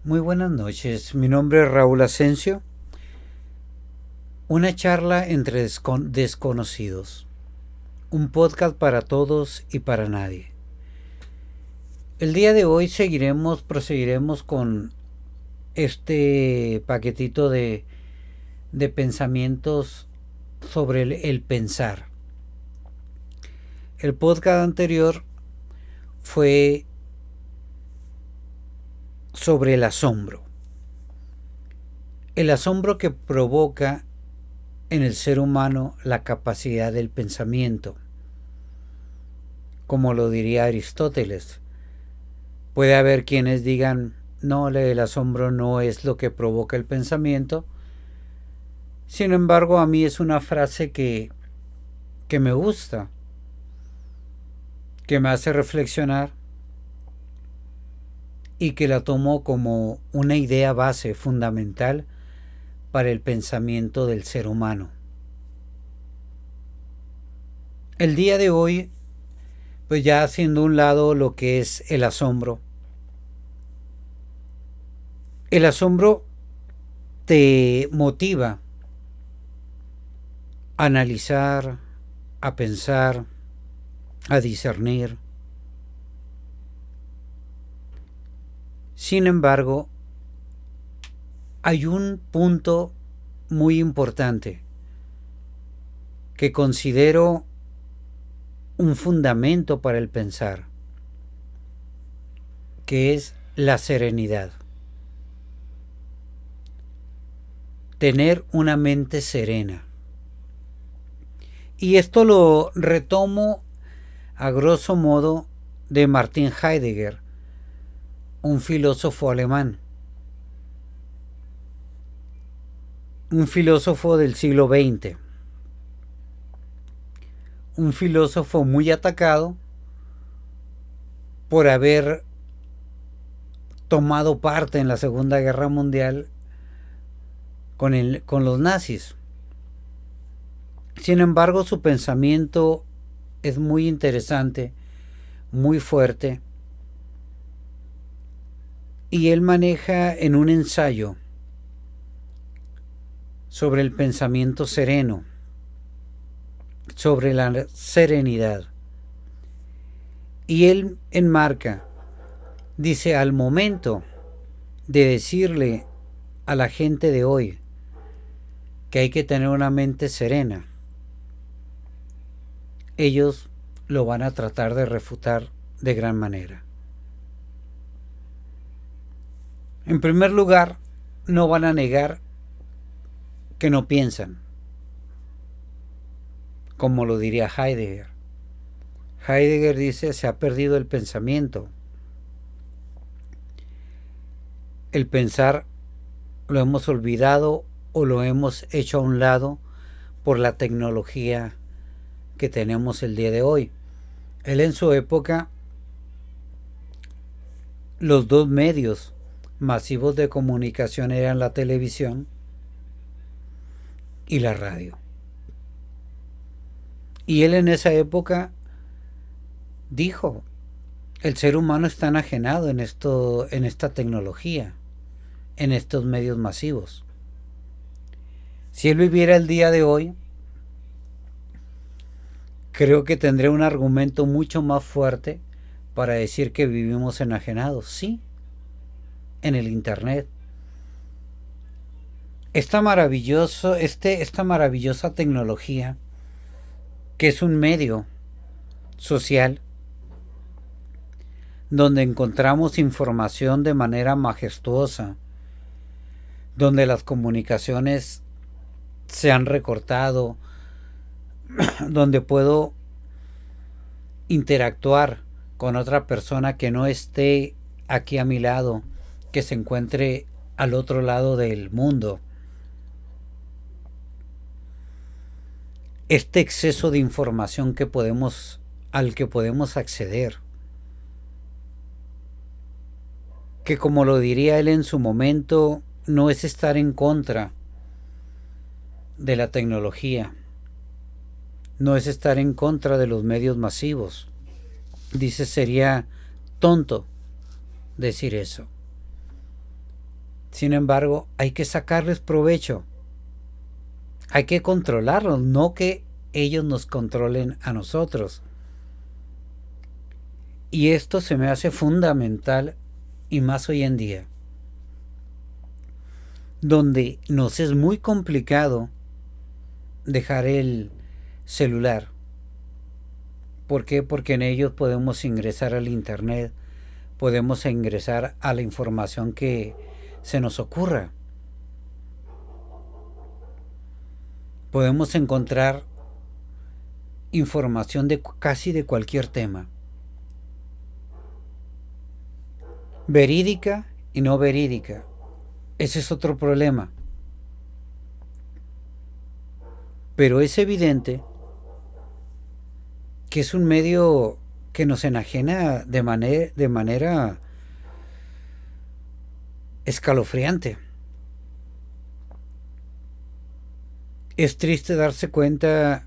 Muy buenas noches, mi nombre es Raúl Asensio. Una charla entre desconocidos. Un podcast para todos y para nadie. El día de hoy proseguiremos con este paquetito de pensamientos sobre el pensar. El podcast anterior fue sobre el asombro. El asombro que provoca en el ser humano la capacidad del pensamiento. Como lo diría Aristóteles, puede haber quienes digan, no, el asombro no es lo que provoca el pensamiento. Sin embargo, a mí es una frase que me gusta, que me hace reflexionar y que la tomo como una idea base fundamental para el pensamiento del ser humano. El día de hoy, pues ya haciendo un lado lo que es el asombro. El asombro te motiva a analizar, a pensar, a discernir. Sin embargo, hay un punto muy importante que considero un fundamento para el pensar, que es la serenidad. Tener una mente serena. Y esto lo retomo a grosso modo de Martin Heidegger, un filósofo alemán. Un filósofo del siglo XX. Un filósofo muy atacado por haber tomado parte en la Segunda Guerra Mundial con los nazis. Sin embargo, su pensamiento es muy interesante, muy fuerte, y él maneja en un ensayo sobre el pensamiento sereno, sobre la serenidad. Y él enmarca, dice, al momento de decirle a la gente de hoy que hay que tener una mente serena, ellos lo van a tratar de refutar de gran manera. En primer lugar, no van a negar que no piensan, como lo diría Heidegger. Heidegger dice, se ha perdido el pensamiento. El pensar lo hemos olvidado o lo hemos hecho a un lado por la tecnología que tenemos el día de hoy. Él en su época, los dos medios masivos de comunicación eran la televisión y la radio. Y él en esa época dijo, el ser humano está enajenado en esta tecnología, en estos medios masivos. Si él viviera el día de hoy, creo que tendría un argumento mucho más fuerte para decir que vivimos enajenados. Sí, en el internet. Esta maravillosa tecnología, que es un medio social donde encontramos información de manera majestuosa, donde las comunicaciones se han recortado, donde puedo interactuar con otra persona que no esté aquí a mi lado, que se encuentre al otro lado del mundo. Este exceso de información al que podemos acceder, que como lo diría él en su momento, no es estar en contra de la tecnología, no es estar en contra de los medios masivos. Dice, sería tonto decir eso. Sin embargo, hay que sacarles provecho. Hay que controlarlos, no que ellos nos controlen a nosotros. Y esto se me hace fundamental, y más hoy en día, donde nos es muy complicado dejar el celular. ¿Por qué? Porque en ellos podemos ingresar al internet, podemos ingresar a la información que se nos ocurra. Podemos encontrar información de casi de cualquier tema. Verídica y no verídica. Ese es otro problema. Pero es evidente que es un medio que nos enajena de manera escalofriante. Es triste darse cuenta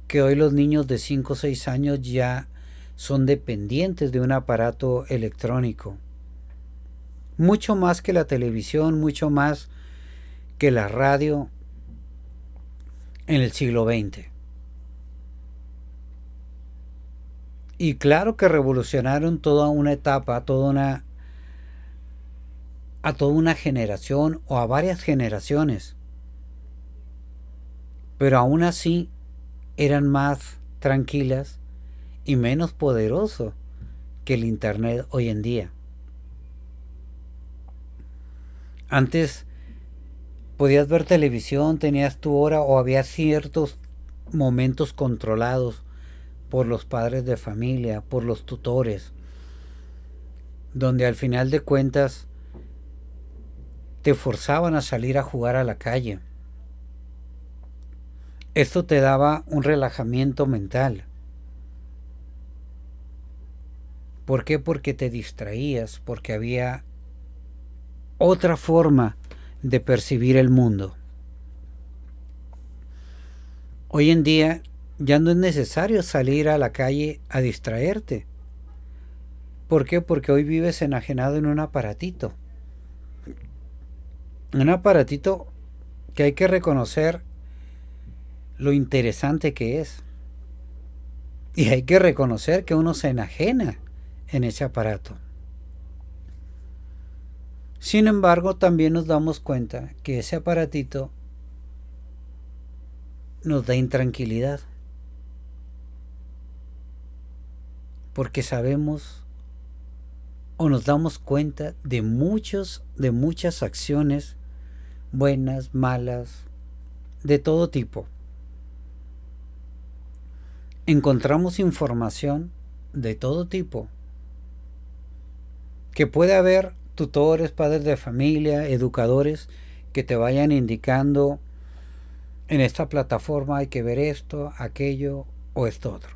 que hoy los niños de 5 o 6 años ya son dependientes de un aparato electrónico. Mucho más que la televisión, mucho más que la radio en el siglo XX. Y claro que revolucionaron toda una etapa, a toda una generación o a varias generaciones. Pero aún así eran más tranquilas y menos poderoso que el internet hoy en día. Antes podías ver televisión, tenías tu hora o había ciertos momentos controlados por los padres de familia, por los tutores, donde al final de cuentas te forzaban a salir a jugar a la calle. Esto te daba un relajamiento mental. ¿Por qué? Porque te distraías, porque había otra forma de percibir el mundo. Hoy en día ya no es necesario salir a la calle a distraerte. ¿Por qué? Porque hoy vives enajenado en un aparatito. Un aparatito que hay que reconocer lo interesante que es. Y hay que reconocer que uno se enajena en ese aparato. Sin embargo, también nos damos cuenta que ese aparatito nos da intranquilidad. Porque sabemos o nos damos cuenta de muchas acciones, buenas, malas, de todo tipo. Encontramos información de todo tipo. Que puede haber tutores, padres de familia, educadores que te vayan indicando: en esta plataforma hay que ver esto, aquello o esto otro.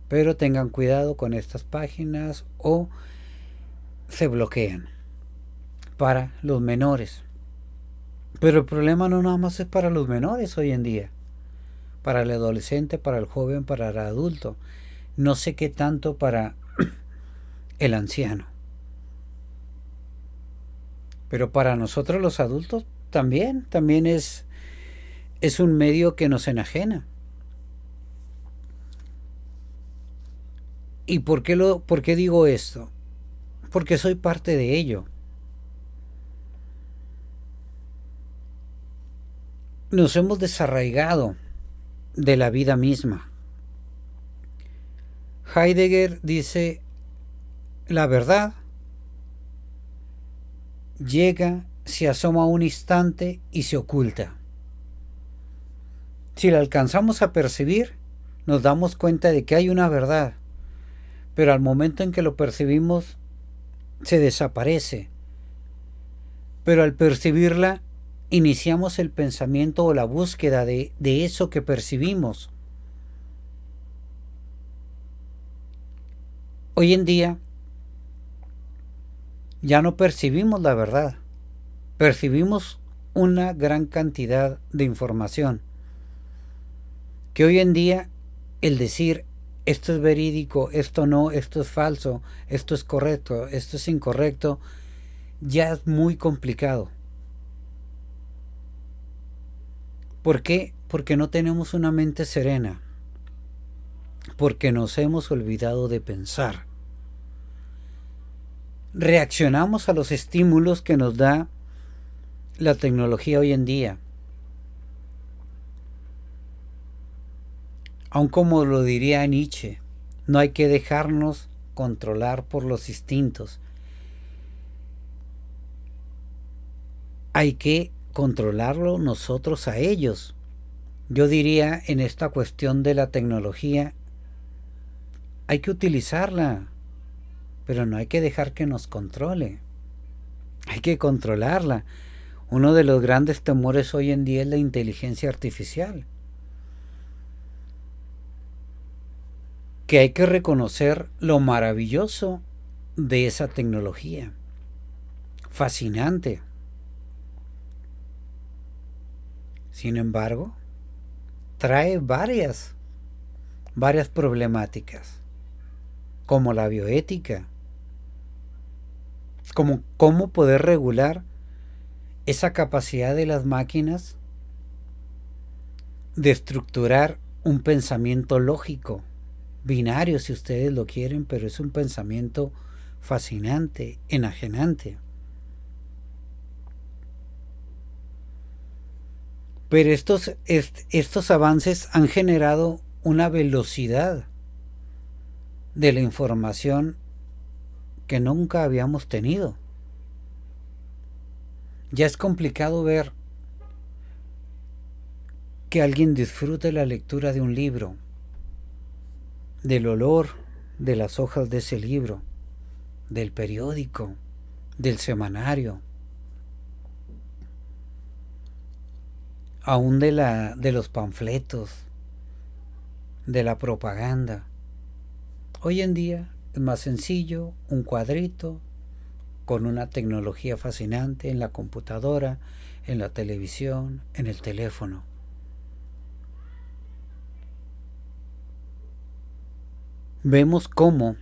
Pero tengan cuidado con estas páginas o se bloquean para los menores. Pero el problema no nada más es para los menores hoy en día. Para el adolescente, para el joven, para el adulto. No sé qué tanto para el anciano. Pero para nosotros los adultos también es un medio que nos enajena. ¿Y por qué digo esto? Porque soy parte de ello. Nos hemos desarraigado de la vida misma. Heidegger dice: la verdad llega, se asoma un instante y se oculta. Si la alcanzamos a percibir, nos damos cuenta de que hay una verdad, pero al momento en que lo percibimos, se desaparece. Pero al percibirla, iniciamos el pensamiento o la búsqueda de eso que percibimos. Hoy en día ya no percibimos la verdad, percibimos una gran cantidad de información, que hoy en día el decir esto es verídico, esto no, esto es falso, esto es correcto, esto es incorrecto, ya es muy complicado. ¿Por qué? Porque no tenemos una mente serena, porque nos hemos olvidado de pensar. Reaccionamos a los estímulos que nos da la tecnología hoy en día. Aun como lo diría Nietzsche, no hay que dejarnos controlar por los instintos. Hay que controlarlo nosotros a ellos. Yo diría, en esta cuestión de la tecnología, hay que utilizarla, pero no hay que dejar que nos controle. Hay que controlarla. Uno de los grandes temores hoy en día es la inteligencia artificial. Que hay que reconocer lo maravilloso de esa tecnología. Fascinante. Sin embargo, trae varias problemáticas, como la bioética, como cómo poder regular esa capacidad de las máquinas de estructurar un pensamiento lógico, binario si ustedes lo quieren, pero es un pensamiento fascinante, enajenante. Pero estos avances han generado una velocidad de la información que nunca habíamos tenido. Ya es complicado ver que alguien disfrute la lectura de un libro, del olor de las hojas de ese libro, del periódico, del semanario, aún de los panfletos, de la propaganda. Hoy en día es más sencillo, un cuadrito con una tecnología fascinante en la computadora, en la televisión, en el teléfono. Vemos cómo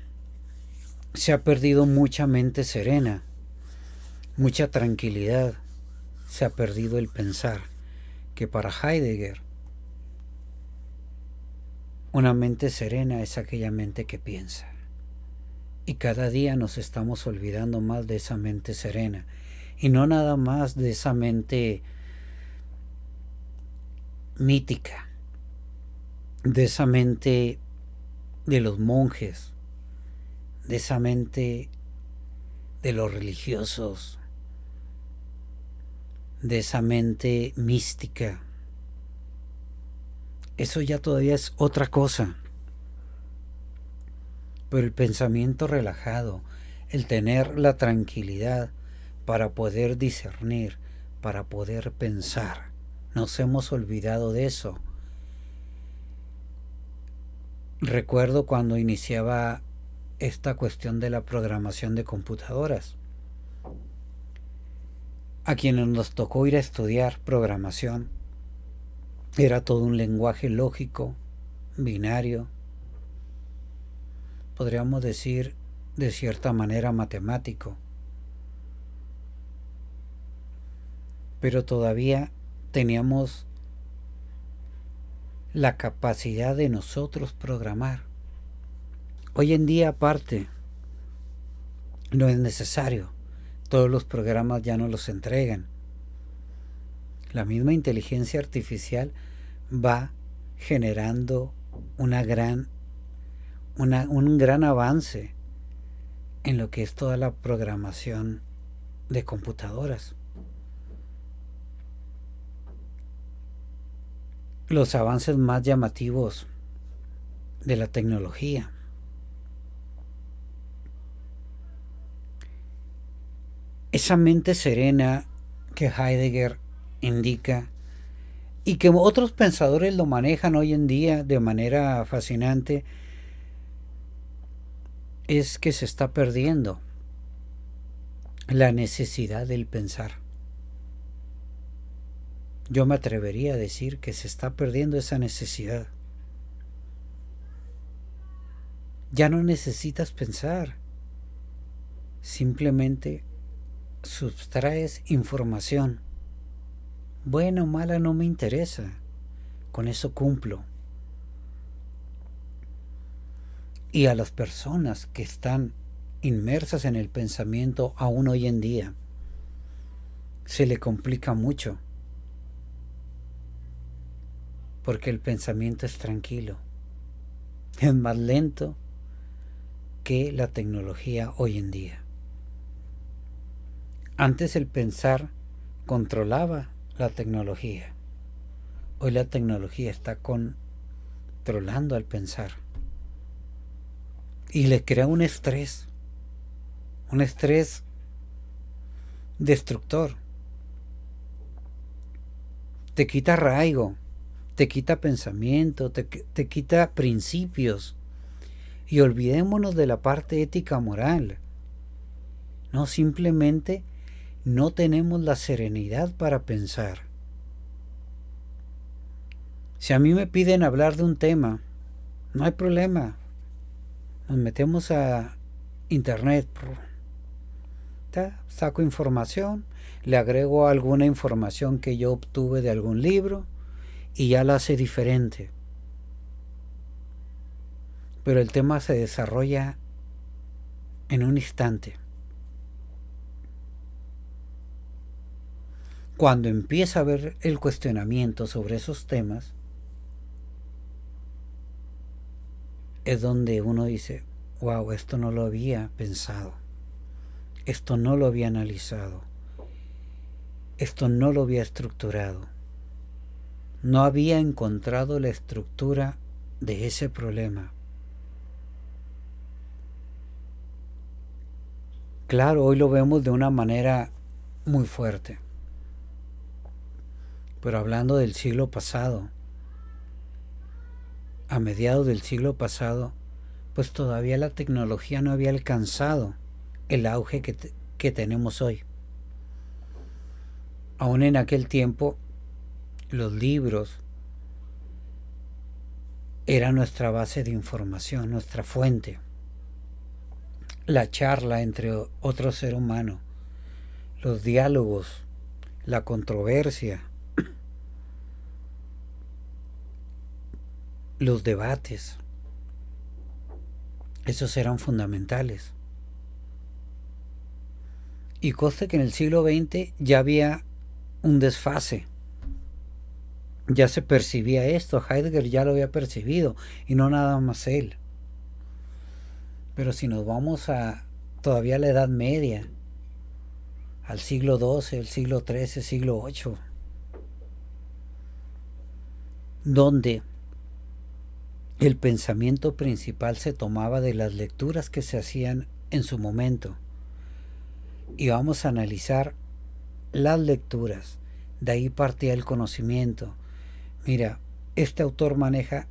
se ha perdido mucha mente serena, mucha tranquilidad, se ha perdido el pensar, que para Heidegger una mente serena es aquella mente que piensa. Y cada día nos estamos olvidando más de esa mente serena. Y no nada más de esa mente mítica, de esa mente de los monjes, de esa mente de los religiosos, de esa mente mística. Eso ya todavía es otra cosa. Pero el pensamiento relajado, el tener la tranquilidad para poder discernir, para poder pensar, nos hemos olvidado de eso. Recuerdo cuando iniciaba esta cuestión de la programación de computadoras. A quienes nos tocó ir a estudiar programación, era todo un lenguaje lógico, binario, podríamos decir de cierta manera matemático, pero todavía teníamos la capacidad de nosotros programar. Hoy en día, aparte, no es necesario. Todos los programas ya nos los entregan. La misma inteligencia artificial va generando un gran avance en lo que es toda la programación de computadoras. Los avances más llamativos de la tecnología. Esa mente serena que Heidegger indica y que otros pensadores lo manejan hoy en día de manera fascinante, es que se está perdiendo la necesidad del pensar. Yo me atrevería a decir que se está perdiendo esa necesidad. Ya no necesitas pensar. Simplemente Subtraes información. Buena o mala no me interesa. Con eso cumplo. Y a las personas que están inmersas en el pensamiento aún hoy en día, se le complica mucho. Porque el pensamiento es tranquilo. Es más lento que la tecnología hoy en día. Antes el pensar controlaba la tecnología. Hoy la tecnología está controlando al pensar. Y le crea un estrés destructor. Te quita arraigo, te quita pensamiento, te quita principios. Y olvidémonos de la parte ética moral. No, simplemente no tenemos la serenidad para pensar. Si a mí me piden hablar de un tema, no hay problema. Nos metemos a internet, saco información, le agrego alguna información que yo obtuve de algún libro y ya la hace diferente. Pero el tema se desarrolla en un instante. Cuando empieza a haber el cuestionamiento sobre esos temas, es donde uno dice, wow, esto no lo había pensado, esto no lo había analizado, esto no lo había estructurado, no había encontrado la estructura de ese problema. Claro, hoy lo vemos de una manera muy fuerte, pero hablando del siglo pasado, a mediados del siglo pasado, pues todavía la tecnología no había alcanzado el auge que tenemos hoy. Aún en aquel tiempo, los libros eran nuestra base de información, nuestra fuente. La charla entre otro ser humano, los diálogos, la controversia, los debates, esos eran fundamentales. Y conste que en el siglo XX ya había un desfase. Ya se percibía esto, Heidegger ya lo había percibido, y no nada más él. Pero si nos vamos a todavía a la Edad Media, al siglo XII, el siglo XIII, siglo VIII, donde el pensamiento principal se tomaba de las lecturas que se hacían en su momento. Y vamos a analizar las lecturas. De ahí partía el conocimiento. Mira, este autor maneja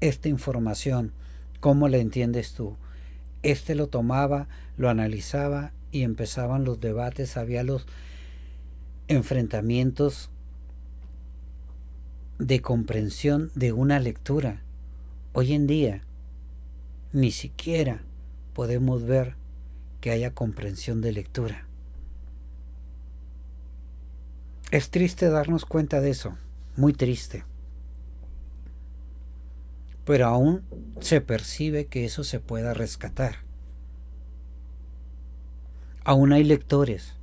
esta información. ¿Cómo la entiendes tú? Este lo tomaba, lo analizaba y empezaban los debates, había los enfrentamientos de comprensión de una lectura. Hoy en día ni siquiera podemos ver que haya comprensión de lectura. Es triste darnos cuenta de eso, muy triste. Pero aún se percibe que eso se pueda rescatar. Aún hay lectores,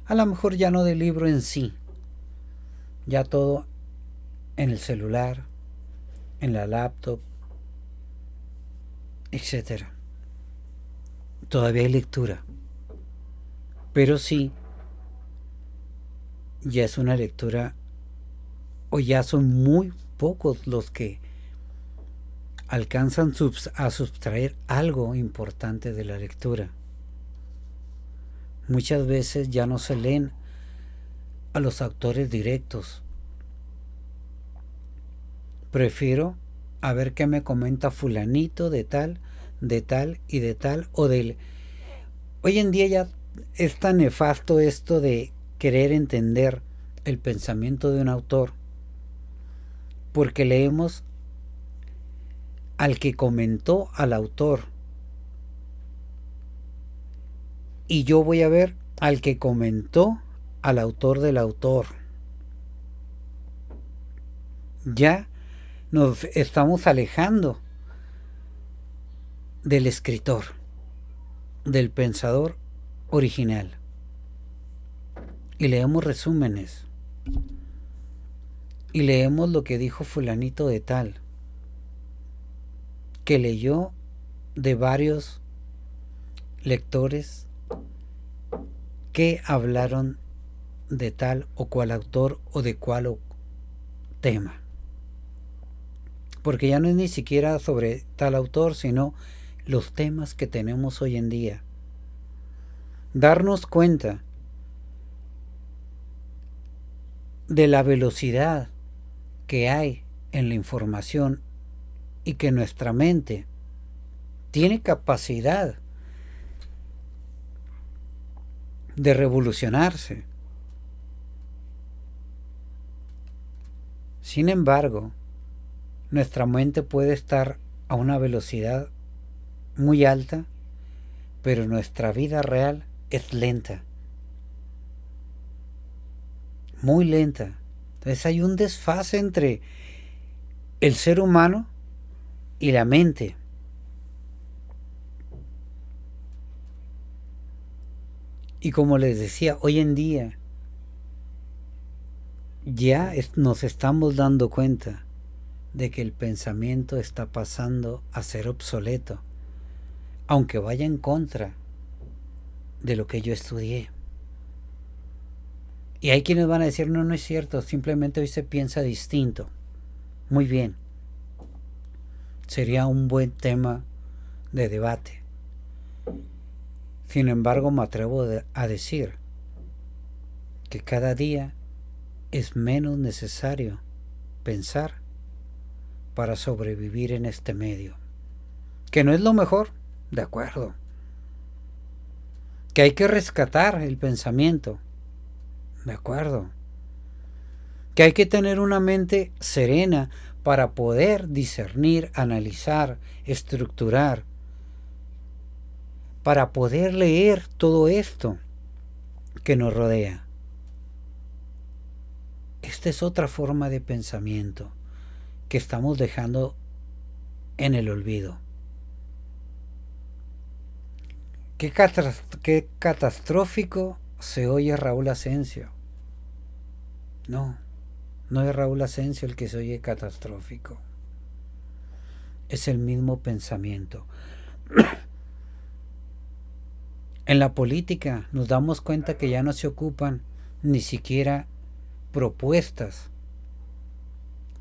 a lo mejor ya no del libro en sí, ya todo en el celular, en la laptop, etcétera. Todavía hay lectura, pero sí, ya es una lectura, o ya son muy pocos los que alcanzan a sustraer algo importante de la lectura. Muchas veces ya no se leen a los autores directos. Prefiero a ver qué me comenta fulanito de tal y de tal o del... Hoy en día ya es tan nefasto esto de querer entender el pensamiento de un autor, porque leemos al que comentó al autor y yo voy a ver al que comentó al autor del autor. Ya nos estamos alejando del escritor, del pensador original. Y leemos resúmenes. Y leemos lo que dijo fulanito de tal, que leyó de varios lectores que hablaron de tal o cual autor o de cual tema. Porque ya no es ni siquiera sobre tal autor, sino los temas que tenemos hoy en día. Darnos cuenta de la velocidad que hay en la información y que nuestra mente tiene capacidad de revolucionarse. Sin embargo, nuestra mente puede estar a una velocidad muy alta, pero nuestra vida real es lenta, muy lenta. Entonces hay un desfase entre el ser humano y la mente. Y como les decía, hoy en día ya nos estamos dando cuenta de que el pensamiento está pasando a ser obsoleto, aunque vaya en contra de lo que yo estudié. Y hay quienes van a decir, no, no es cierto, simplemente hoy se piensa distinto. Muy bien. Sería un buen tema de debate. Sin embargo, me atrevo a decir que cada día es menos necesario pensar para sobrevivir en este medio. Que no es lo mejor, de acuerdo. Que hay que rescatar el pensamiento, de acuerdo. Que hay que tener una mente serena para poder discernir, analizar, estructurar, para poder leer todo esto que nos rodea. Esta es otra forma de pensamiento que estamos dejando en el olvido. Qué catastrófico se oye Raúl Asensio. No, no es Raúl Asensio el que se oye catastrófico. Es el mismo pensamiento. En la política nos damos cuenta que ya no se ocupan ni siquiera propuestas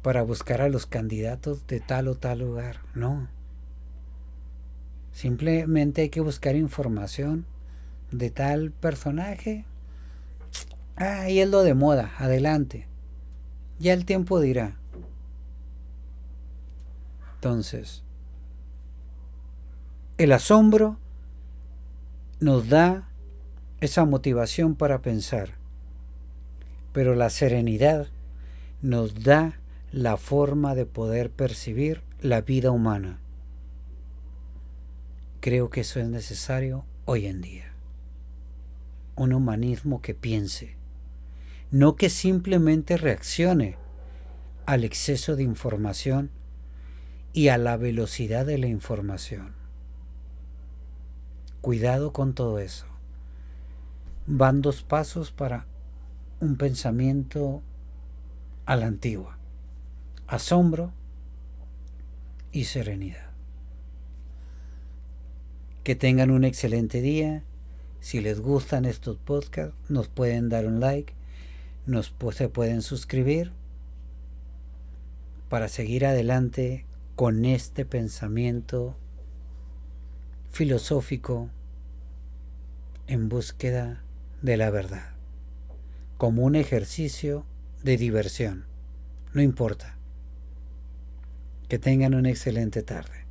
para buscar a los candidatos de tal o tal lugar. No. Simplemente hay que buscar información de tal personaje. Y es lo de moda. Adelante. Ya el tiempo dirá. Entonces, el asombro nos da esa motivación para pensar, pero la serenidad nos da la forma de poder percibir la vida humana. Creo que eso es necesario hoy en día. Un humanismo que piense, no que simplemente reaccione al exceso de información y a la velocidad de la información. Cuidado con todo eso. Van dos pasos para un pensamiento a la antigua. Asombro y serenidad. Que tengan un excelente día. Si les gustan estos podcasts, nos pueden dar un like, se pueden suscribir para seguir adelante con este pensamiento filosófico en búsqueda de la verdad, como un ejercicio de diversión. No importa. Que tengan una excelente tarde.